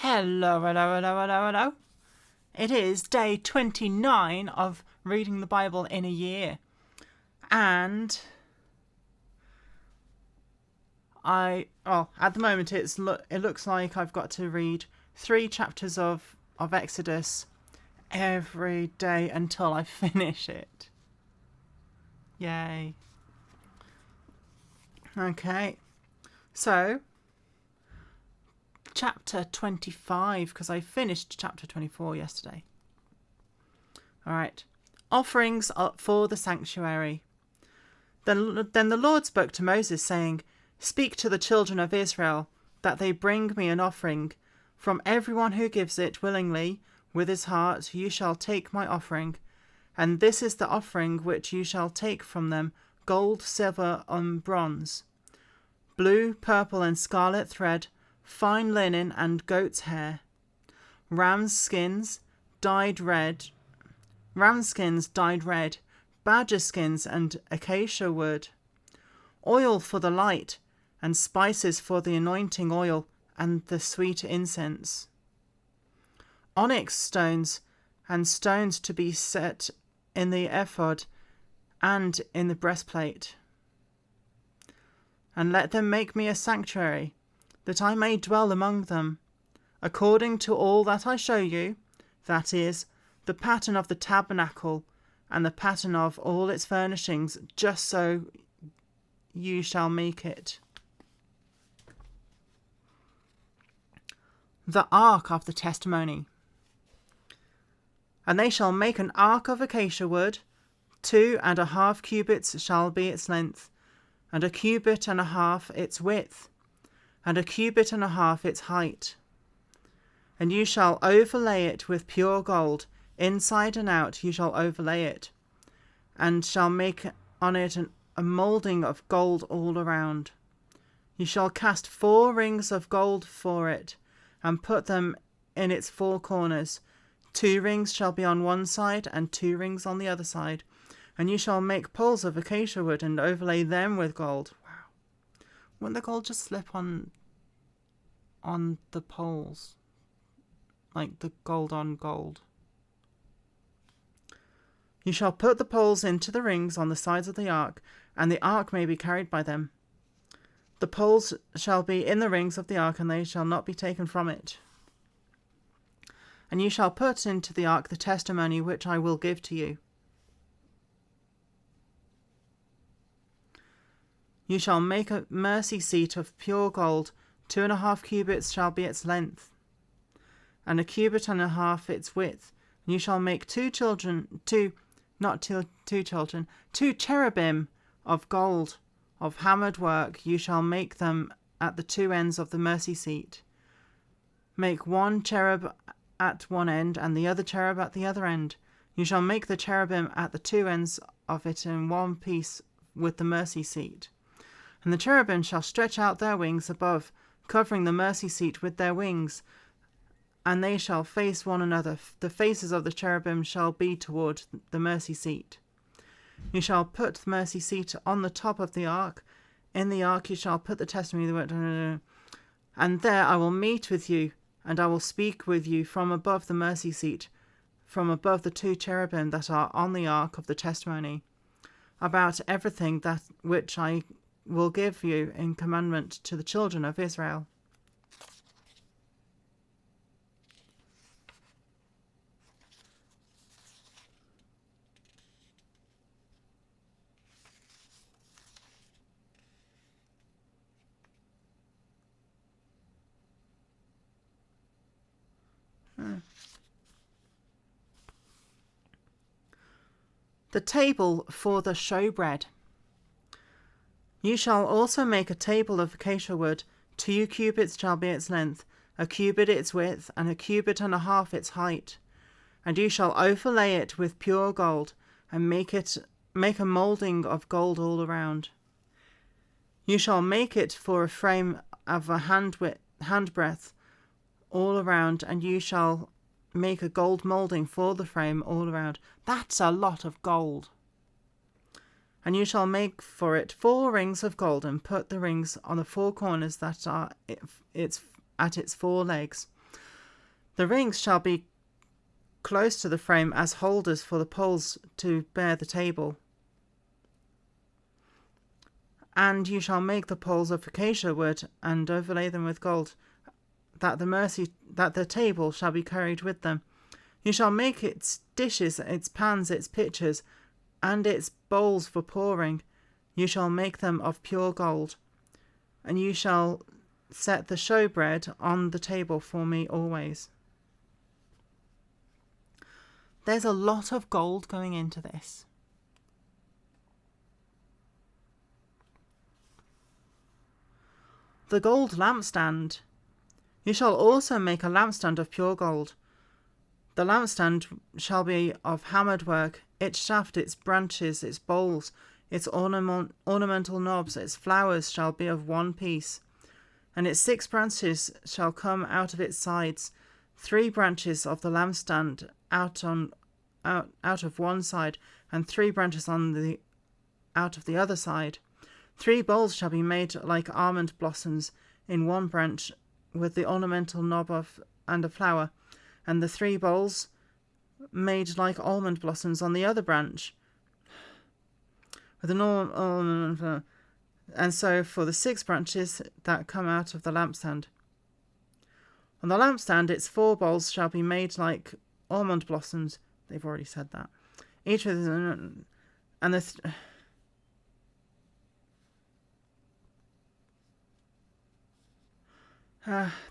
Hello, hello, hello, hello, hello. It is day 29 of reading the Bible in a year. And at the moment it looks like I've got to read 3 chapters of Exodus every day until I finish it. Yay. Okay. So, chapter 25, because I finished chapter 24 yesterday. Alright. Offerings for the sanctuary. Then the Lord spoke to Moses, saying, Speak to the children of Israel, that they bring me an offering. From everyone who gives it willingly, with his heart, you shall take my offering. And this is the offering which you shall take from them, gold, silver, and bronze, blue, purple, and scarlet thread, fine linen and goat's hair, ram's skins dyed red, badger skins and acacia wood, oil for the light, and spices for the anointing oil and the sweet incense, onyx stones and stones to be set in the ephod and in the breastplate. And let them make me a sanctuary, that I may dwell among them, according to all that I show you, that is, the pattern of the tabernacle, and the pattern of all its furnishings, just so you shall make it. The ark of the testimony. And they shall make an ark of acacia wood, 2.5 cubits shall be its length, and 1.5 cubits its width, and 1.5 cubits its height. And you shall overlay it with pure gold, inside and out you shall overlay it, and shall make on it a moulding of gold all around. You shall cast 4 rings of gold for it, and put them in its 4 corners. 2 rings shall be on one side, and 2 rings on the other side. And you shall make poles of acacia wood, and overlay them with gold. Wow. Wouldn't the gold just slip on the poles? Like the gold on gold. You shall put the poles into the rings on the sides of the ark, and the ark may be carried by them. The poles shall be in the rings of the ark, and they shall not be taken from it. And you shall put into the ark the testimony which I will give to you. You shall make a mercy seat of pure gold, 2.5 cubits shall be its length, and 1.5 cubits its width. And you shall make 2 cherubim of gold, of hammered work. You shall make them at the 2 ends of the mercy seat. Make 1 cherub at one end, and the other cherub at the other end. You shall make the cherubim at the 2 ends of it in one piece with the mercy seat. And the cherubim shall stretch out their wings above, covering the mercy seat with their wings, and they shall face one another. The faces of the cherubim shall be toward the mercy seat. You shall put the mercy seat on the top of the ark. In the ark you shall put the testimony of the word, and there I will meet with you, and I will speak with you from above the mercy seat, from above the 2 cherubim that are on the ark of the testimony, about everything that which I will give you in commandment to the children of Israel. The table for the showbread. You shall also make a table of acacia wood. 2 cubits shall be its length, 1 cubit its width, and 1.5 cubits its height. And you shall overlay it with pure gold, and make a moulding of gold all around. You shall make it for a frame of a handbreadth all around, and you shall make a gold moulding for the frame all around. That's a lot of gold. And you shall make for it 4 rings of gold, and put the rings on the 4 corners that are at its 4 legs. The rings shall be close to the frame as holders for the poles to bear the table. And you shall make the poles of acacia wood and overlay them with gold, that the table shall be carried with them. You shall make its dishes, its pans, its pitchers, and its bowls for pouring. You shall make them of pure gold. And you shall set the showbread on the table for me always. There's a lot of gold going into this. The gold lampstand. You shall also make a lampstand of pure gold. The lampstand shall be of hammered work, its shaft, its branches, its bowls, its ornamental knobs, its flowers shall be of one piece. And its 6 branches shall come out of its sides, 3 branches of the lampstand out of one side, and 3 branches out of the other side. 3 bowls shall be made like almond blossoms in one branch, with the ornamental knob and a flower, and the 3 bowls made like almond blossoms on the other branch, with an ornament. And so for the 6 branches that come out of the lampstand. On the lampstand, its 4 bowls shall be made like almond blossoms. They've already said that. Each with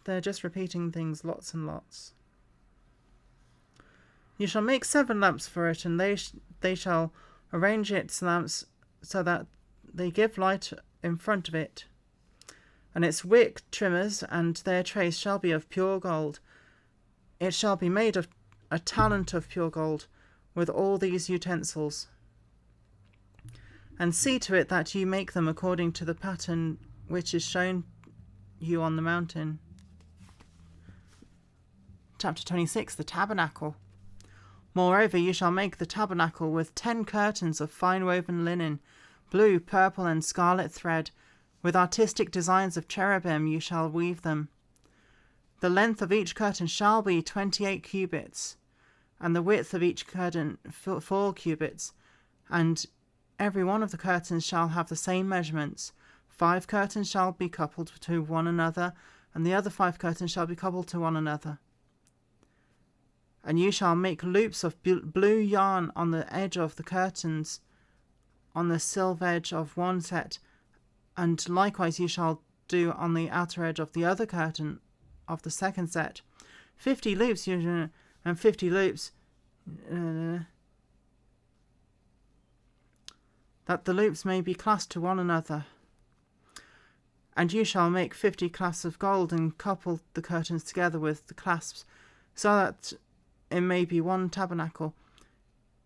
they're just repeating things lots and lots. You shall make 7 lamps for it, and they shall arrange its lamps so that they give light in front of it. And its wick trimmers and their trays shall be of pure gold. It shall be made of a talent of pure gold, with all these utensils. And see to it that you make them according to the pattern which is shown you on the mountain. Chapter 26, the Tabernacle. Moreover, you shall make the tabernacle with 10 curtains of fine woven linen, blue, purple, and scarlet thread. With artistic designs of cherubim you shall weave them. The length of each curtain shall be 28 cubits, and the width of each curtain 4 cubits, and every one of the curtains shall have the same measurements. 5 curtains shall be coupled to one another, and the other 5 curtains shall be coupled to one another. And you shall make loops of blue yarn on the edge of the curtains, on the silver edge of one set, and likewise you shall do on the outer edge of the other curtain of the second set. 50 loops, and 50 loops, that the loops may be clasped to one another. And you shall make 50 clasps of gold, and couple the curtains together with the clasps, so that it may be one tabernacle.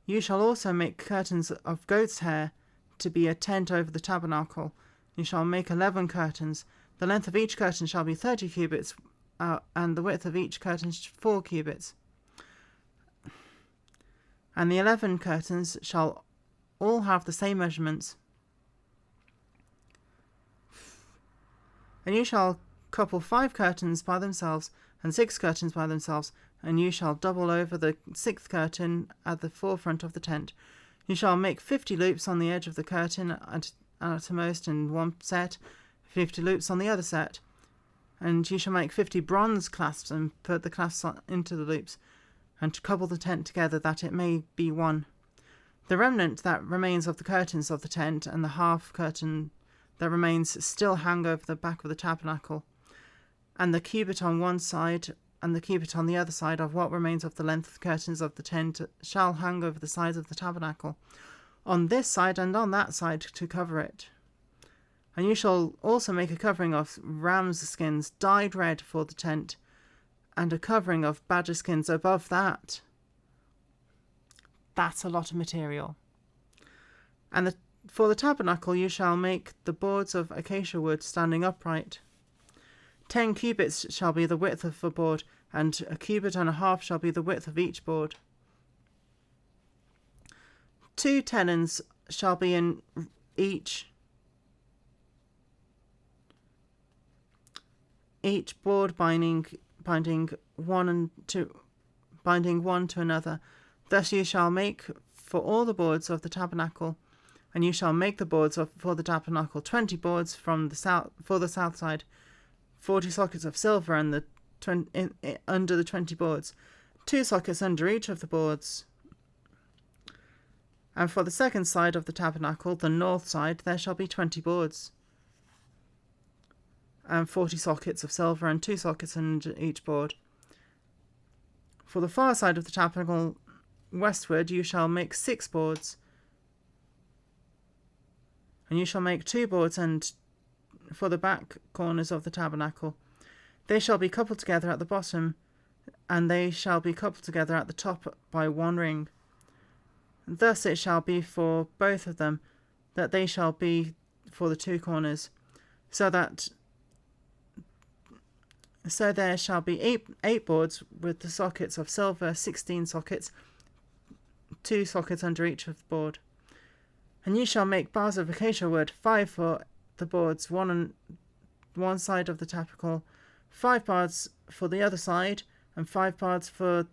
You shall also make curtains of goat's hair to be a tent over the tabernacle. You shall make 11 curtains. The length of each curtain shall be 30 cubits, and the width of each curtain 4 cubits. And the 11 curtains shall all have the same measurements. And you shall couple 5 curtains by themselves, and 6 curtains by themselves, and you shall double over the 6th curtain at the forefront of the tent. You shall make 50 loops on the edge of the curtain at outermost in one set, 50 loops on the other set. And you shall make 50 bronze clasps, and put the clasps into the loops, and to couple the tent together, that it may be one. The remnant that remains of the curtains of the tent, and the half curtain that remains, still hang over the back of the tabernacle. And the cubit on one side, and the cubit on the other side of what remains of the length of the curtains of the tent shall hang over the sides of the tabernacle, on this side and on that side, to cover it. And you shall also make a covering of ram's skins dyed red for the tent, and a covering of badger skins above that. That's a lot of material. And for the tabernacle you shall make the boards of acacia wood standing upright. 10 cubits shall be the width of a board, and a cubit and a half shall be the width of each board. 2 tenons shall be in each board binding binding one to another. Thus you shall make for all the boards of the tabernacle, and you shall make the boards for the tabernacle 20 boards for the south side, 40 sockets of silver and under the 20 boards, 2 sockets under each of the boards. And for the second side of the tabernacle, the north side, there shall be 20 boards, and 40 sockets of silver and 2 sockets under each board. For the far side of the tabernacle westward, you shall make 6 boards, and you shall make 2 boards and for the back corners of the tabernacle. They shall be coupled together at the bottom, and they shall be coupled together at the top by 1 ring. Thus it shall be for both of them, that they shall be for the 2 corners, so there shall be eight boards with the sockets of silver, 16 sockets, 2 sockets under each of the board. And you shall make bars of acacia wood, 5 for the boards, 1 on one side of the tabernacle, 5 bars for the other side, and 5 bars for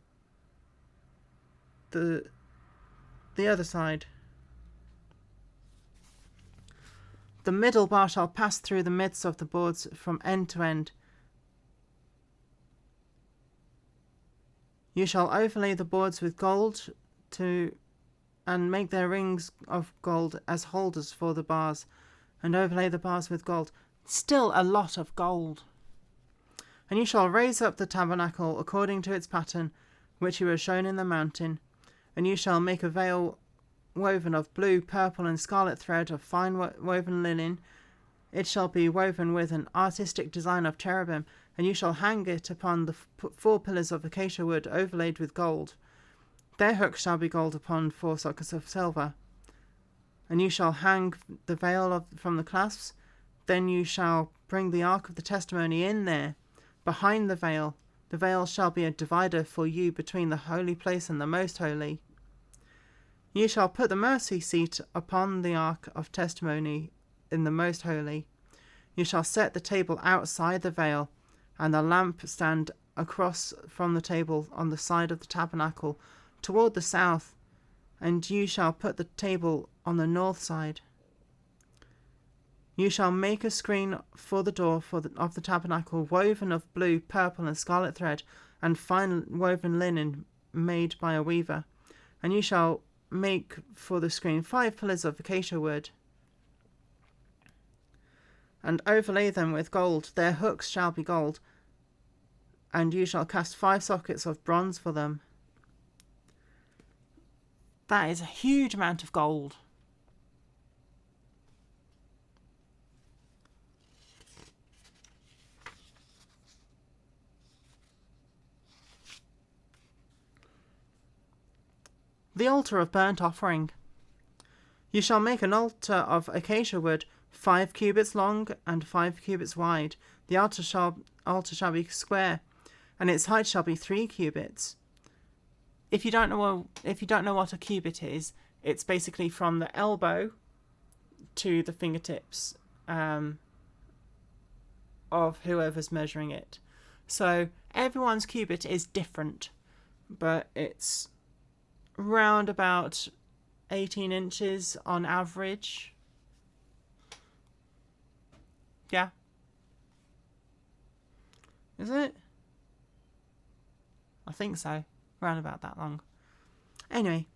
the other side. The middle bar shall pass through the midst of the boards from end to end. You shall overlay the boards with gold and make their rings of gold as holders for the bars, and overlay the bars with gold. Still a lot of gold. And you shall raise up the tabernacle according to its pattern, which you were shown in the mountain. And you shall make a veil woven of blue, purple, and scarlet thread of fine woven linen. It shall be woven with an artistic design of cherubim, and you shall hang it upon the 4 pillars of acacia wood overlaid with gold. Their hooks shall be gold upon 4 sockets of silver. And you shall hang the veil from the clasps. Then you shall bring the ark of the testimony in there, behind the veil. The veil shall be a divider for you between the holy place and the most holy. You shall put the mercy seat upon the ark of testimony in the most holy. You shall set the table outside the veil, and the lampstand across from the table on the side of the tabernacle toward the south, and you shall put the table on the north side. You shall make a screen for the door of the tabernacle, woven of blue, purple, and scarlet thread, and fine woven linen made by a weaver. And you shall make for the screen 5 pillars of acacia wood, and overlay them with gold. Their hooks shall be gold, and you shall cast 5 sockets of bronze for them. That is a huge amount of gold. The altar of burnt offering. You shall make an altar of acacia wood, 5 cubits long and 5 cubits wide. The altar shall be square, and its height shall be 3 cubits. If you don't know what a cubit is, it's basically from the elbow to the fingertips of whoever's measuring it. So everyone's cubit is different, but it's round about 18 inches on average. Yeah. Is it? I think so. Round about that long. Anyway.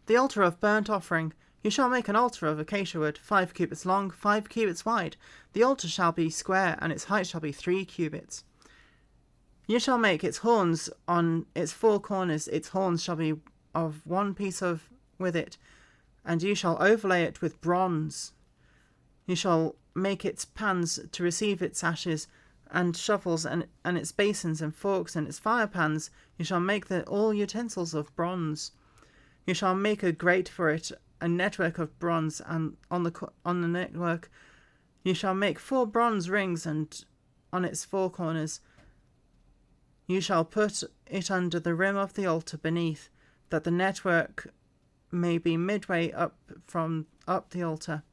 The altar of burnt offering. You shall make an altar of acacia wood, 5 cubits long, 5 cubits wide. The altar shall be square, and its height shall be 3 cubits. You shall make its horns on its 4 corners. Its horns shall be of 1 piece with it, and you shall overlay it with bronze. You shall make its pans to receive its ashes, and shovels, and its basins and forks, and its fire pans. You shall make all utensils of bronze. You shall make a grate for it, a network of bronze, and on the network you shall make 4 bronze rings, and on its 4 corners you shall put it under the rim of the altar beneath, that the network may be midway up the altar.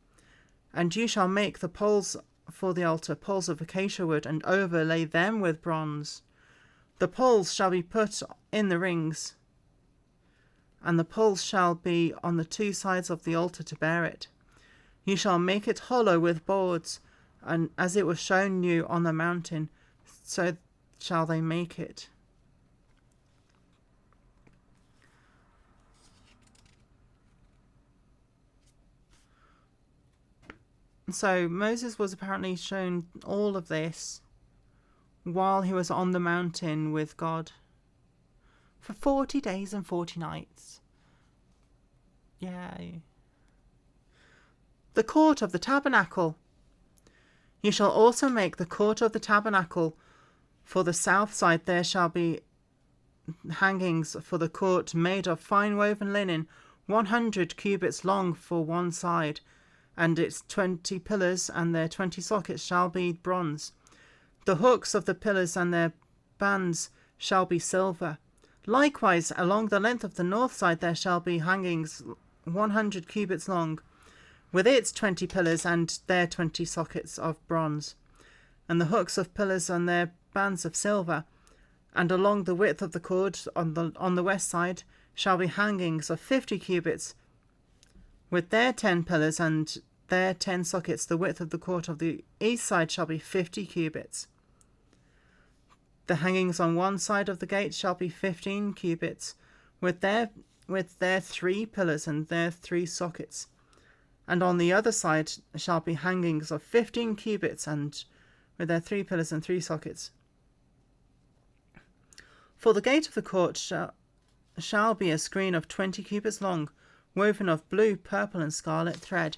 And you shall make the poles for the altar poles of acacia wood, and overlay them with bronze. The poles shall be put in the rings, and the poles shall be on the two sides of the altar to bear it. You shall make it hollow with boards, and as it was shown you on the mountain, so shall they make it. So Moses was apparently shown all of this while he was on the mountain with God for 40 days and 40 nights. Yay. The court of the tabernacle. You shall also make the court of the tabernacle. For the south side there shall be hangings for the court made of fine woven linen, 100 cubits long for one side, and its 20 pillars and their 20 sockets shall be bronze. The hooks of the pillars and their bands shall be silver. Likewise, along the length of the north side there shall be hangings 100 cubits long, with its 20 pillars and their 20 sockets of bronze, and the hooks of pillars and their bands of silver. And along the width of the court on the west side shall be hangings of 50 cubits, with their 10 pillars and their 10 sockets. The width of the court of the east side shall be 50 cubits. The hangings on one side of the gate shall be 15 cubits, with their 3 pillars and their 3 sockets. And on the other side shall be hangings of 15 cubits, and with their 3 pillars and 3 sockets. For the gate of the court shall be a screen of 20 cubits long, woven of blue, purple, and scarlet thread,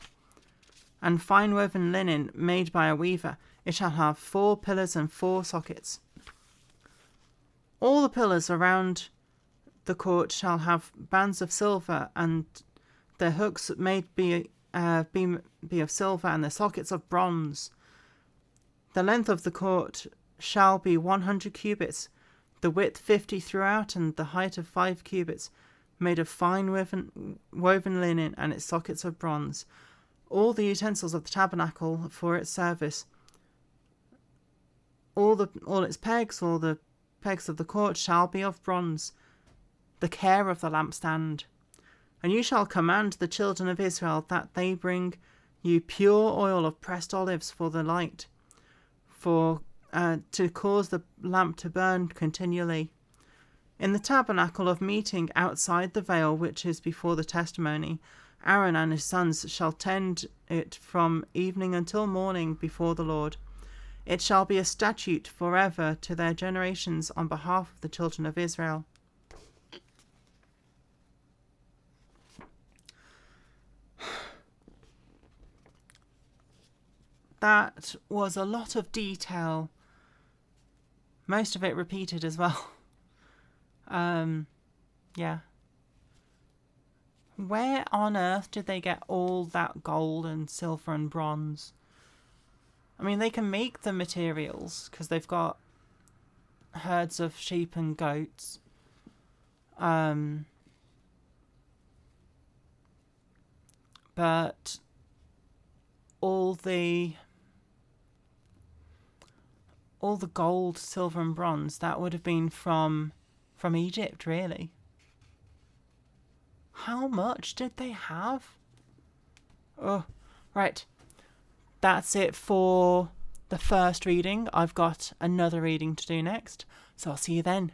and fine woven linen made by a weaver. It shall have 4 pillars and 4 sockets. All the pillars around the court shall have bands of silver, and their hooks made be of silver, and their sockets of bronze. The length of the court shall be 100 cubits, the width 50 throughout, and the height of 5 cubits, made of fine woven linen, and its sockets of bronze. All the utensils of the tabernacle for its service, all its pegs, all the pegs of the court shall be of bronze. The care of the lampstand. And you shall command the children of Israel that they bring you pure oil of pressed olives for the light, to cause the lamp to burn continually. In the tabernacle of meeting outside the veil which is before the testimony, Aaron and his sons shall tend it from evening until morning before the Lord. It shall be a statute forever to their generations on behalf of the children of Israel. That was a lot of detail. Most of it repeated as well. Yeah. Where on earth did they get all that gold and silver and bronze? I mean, they can make the materials because they've got herds of sheep and goats. But all the gold, silver and bronze, that would have been from Egypt, really. How much did they have? Oh, right. That's it for the first reading. I've got another reading to do next, so I'll see you then.